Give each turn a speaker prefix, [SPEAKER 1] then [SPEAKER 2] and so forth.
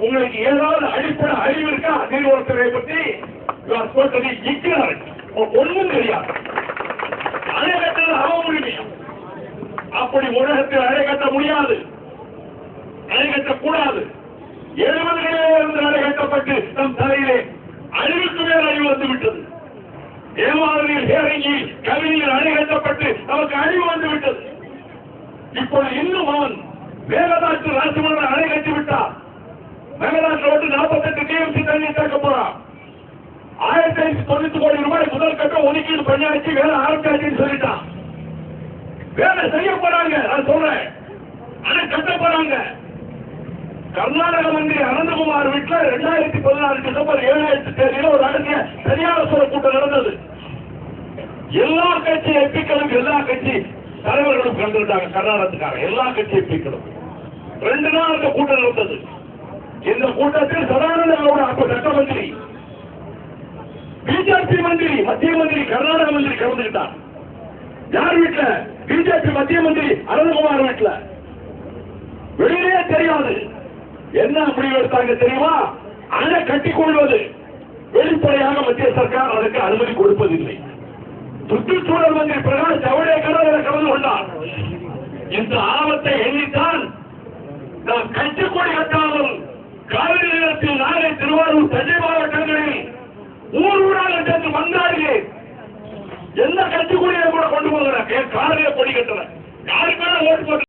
[SPEAKER 1] உங்களுக்கு ஏதாவது அடிப்படை அறிவு இருக்கா? நீர்வளத்துறை பற்றி ஒன்றும் தெரியாது. அணை கட்டது அவ முடியும். அப்படி உலகத்தில் அணை கட்ட முடியாது, அணை கட்டக்கூடாது. 70களிலே இருந்து அணை கட்டப்பட்டு நம் தலையிலே அழிவுக்கு மேல் அழிவு வந்துவிட்டது. ஏமாறுதல் இறங்கி கவிதையில் அணை கட்டப்பட்டு நமக்கு அழிவு வந்துவிட்டது. இப்பொழுது இன்னும் அவன் மேகதாட்டு ராஜமன்ற அணை கட்டிவிட்டார். மேகதாட்டில் வந்து 48 டிஎம்சி தண்ணீர் திறக்க போறான். 1590 கோடி ரூபாய் முதல் கட்டம் ஒதுக்கீடு பண்ணியாச்சு, வேலை ஆரம்பிச்சாச்சுன்னு சொல்லிட்டான். வேலை செய்ய போறாங்க. நான் சொல்றேன், அணை கட்ட போறாங்க. கர்நாடக மந்திரி அனந்தகுமார் வீட்டில் 2016 டிசம்பர் 7 தேதியில் ஒரு அடங்கிய சரியான சொல்ல கூட்டம் நடந்தது. எல்லா கட்சி எம்பிக்களும் எல்லா கட்சி தலைவர்களும் கலந்துட்டாங்க. கர்நாடகத்துக்காக எல்லா கட்சி எம்பிக்களும் 2 நாள் அந்த கூட்டம் நடந்தது. இந்த கூட்டத்தில் சதானந்த கவுடா அப்ப சட்ட மந்திரி, பிஜேபி மந்திரி, மத்திய மந்திரி, கர்நாடக மந்திரி கலந்துகிட்டார். யார் வீட்டுல? பிஜேபி மத்திய மந்திரி அனந்தகுமார் வீட்டுல. வெளியே தெரியாது. என்ன முடிவு எடுத்தாங்க தெரியுமா? அணை கட்டிக் கொள்வது வெளிப்படையாக மத்திய சர்க்கார் அதற்கு அனுமதி கொடுப்பதில்லை. சுற்றுச்சூழல் மந்திரி பிரகாஷ் ஜவடேகர் அதில் கலந்து கொண்டார். இந்த ஆபத்தை எண்ணித்தான் நாம் கட்சிக்கொடி கட்டாமல் காவிரி நிலத்தில் நாளை திருவாரூர் தஞ்சை மாவட்டங்களில் ஊர் ஊராக சென்று வந்தார்கள். எந்த கட்சிக்கொடியை கூட கொண்டு போகிற காலையில கொடி கட்டுற யாருக்கான ஓட்டு போட்டு